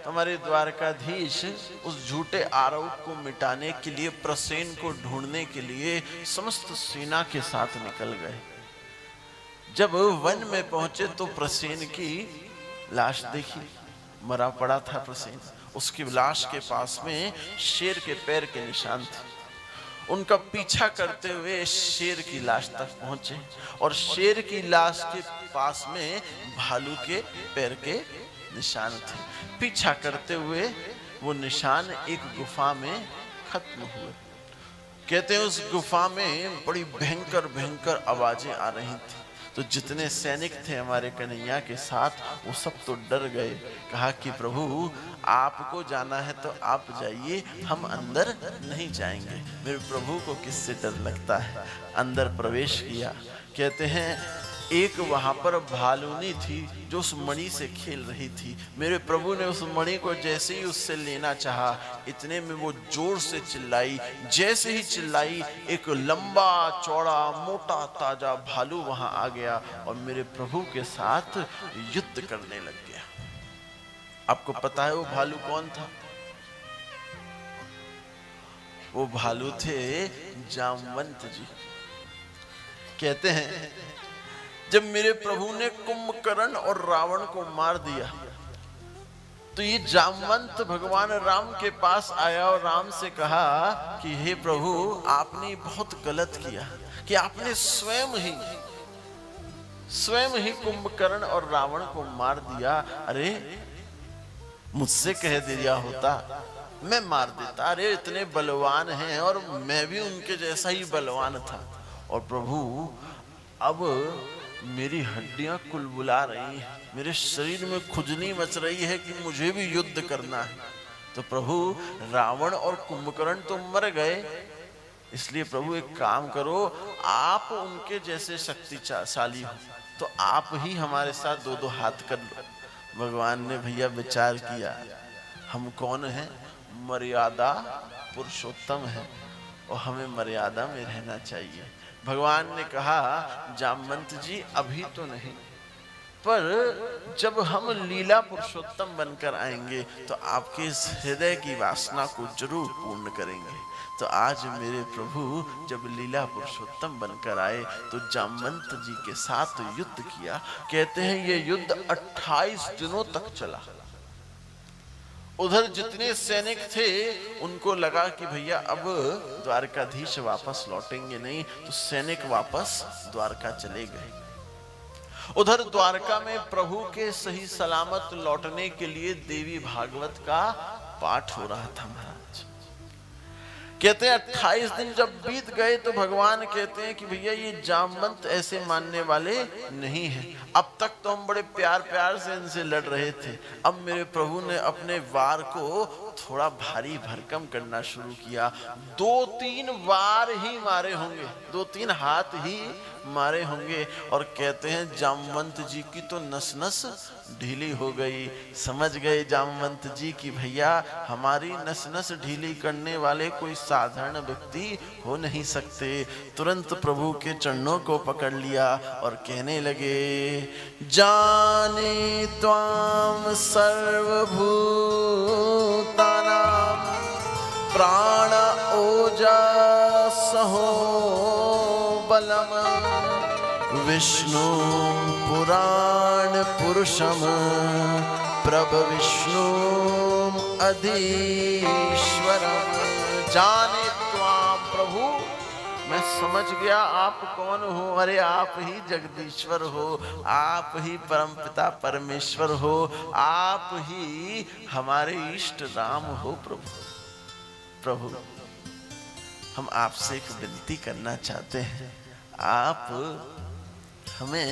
हमारे द्वारकाधीश उस झूठे आरोप को मिटाने के लिए, प्रसेन को ढूंढने के लिए समस्त सेना के साथ निकल गए। जब वन में पहुंचे तो प्रसेन की लाश देखी, मरा पड़ा था प्रसेन। उसकी लाश के पास में शेर के पैर के निशान थे। उनका पीछा करते हुए शेर की लाश तक पहुंचे और शेर की लाश के पास में भालू के पैर के निशान थे। पीछा करते हुए वो निशान एक गुफा में खत्म हुए। कहते हैं उस गुफा में बड़ी भयंकर भयंकर आवाजें आ रही थी। तो जितने सैनिक थे हमारे कन्हैया के साथ, वो सब तो डर गए। कहा कि प्रभु आपको जाना है तो आप जाइए, हम अंदर नहीं जाएंगे। मेरे प्रभु को किससे डर लगता है। अंदर प्रवेश किया। कहते हैं एक वहां पर भालूनी थी जो उस मणि से खेल रही थी। मेरे प्रभु ने उस मणि को जैसे ही उससे लेना चाहा, इतने में वो जोर से चिल्लाई। जैसे ही चिल्लाई, एक लंबा चौड़ा मोटा ताजा भालू वहां आ गया और मेरे प्रभु के साथ युद्ध करने लग गया। आपको पता है वो भालू कौन था? वो भालू थे जामवंत जी। कहते हैं जब मेरे प्रभु ने कुंभकर्ण और रावण को मार दिया तो ये जामवंत भगवान राम के पास आया और राम से कहा कि हे प्रभु, आपने बहुत गलत किया कि आपने स्वयं ही कुंभकर्ण और रावण को मार दिया। अरे मुझसे कह दिया होता, मैं मार देता। अरे इतने बलवान हैं और मैं भी उनके जैसा ही बलवान था। और प्रभु अब मेरी हड्डियां कुलबुला रही हैं, मेरे शरीर में खुजली मच रही है कि मुझे भी युद्ध करना है। तो प्रभु रावण और कुंभकर्ण तो मर गए, इसलिए प्रभु एक काम करो, आप उनके जैसे शक्तिशाली हो तो आप ही हमारे साथ दो दो हाथ कर लो। भगवान ने भैया विचार किया, हम कौन हैं? मर्यादा पुरुषोत्तम है और हमें मर्यादा में रहना चाहिए। भगवान ने कहा जामवंत जी अभी तो नहीं, पर जब हम लीला पुरुषोत्तम बनकर आएंगे तो आपके इस हृदय की वासना को जरूर पूर्ण करेंगे। तो आज मेरे प्रभु जब लीला पुरुषोत्तम बनकर आए तो जामवंत जी के साथ युद्ध किया। कहते हैं ये युद्ध 28 दिनों तक चला। उधर जितने सैनिक थे उनको लगा कि भैया अब द्वारकाधीश वापस लौटेंगे नहीं, तो सैनिक वापस द्वारका चले गए। उधर द्वारका में प्रभु के सही सलामत लौटने के लिए देवी भागवत का पाठ हो रहा था महाराज। कहते हैं 28 दिन जब बीत गए तो भगवान कहते हैं कि भैया ये जामवंत ऐसे मानने वाले नहीं है। अब तक तो हम बड़े प्यार प्यार से इनसे लड़ रहे थे, अब मेरे प्रभु ने अपने वार को थोड़ा भारी भरकम करना शुरू किया। 2-3 वार ही मारे होंगे, 2-3 हाथ ही मारे होंगे। और कहते हैं जामवंत जी की तो नस नस ढीली हो गई। समझ गए जामवंत जी की भैया हमारी नस नस ढीली करने वाले कोई साधारण व्यक्ति हो नहीं सकते। तुरंत प्रभु के चरणों को पकड़ लिया और कहने लगे जाने त्वाम सर्वभूतानां प्राण ओजसहो बलम विष्णु पुराण पुरुषम प्रभविष्णु अधीश्वरम। जाने त्वाम प्रभु, मैं समझ गया आप कौन हो। अरे आप ही जगदीश्वर हो, आप ही परमपिता परमेश्वर हो, आप ही हमारे इष्ट राम हो। प्रभु हम आपसे एक विनती करना चाहते हैं, आप हमें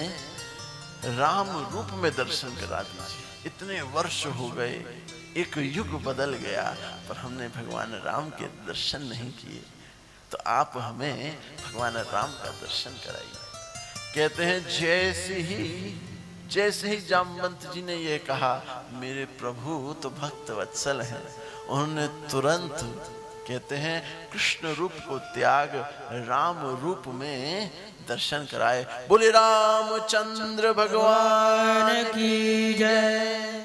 राम रूप में दर्शन करा दीजिए। इतने वर्ष हो गए, एक युग बदल गया, पर हमने भगवान राम के दर्शन नहीं किए, तो आप हमें भगवान राम का दर्शन कराइए। कहते हैं जैसे ही जामवंत जी ने ये कहा, मेरे प्रभु तो भक्त वत्सल हैं, उन्होंने तुरंत कहते हैं कृष्ण रूप को त्याग राम रूप में दर्शन कराए। बोले रामचंद्र भगवान की जय।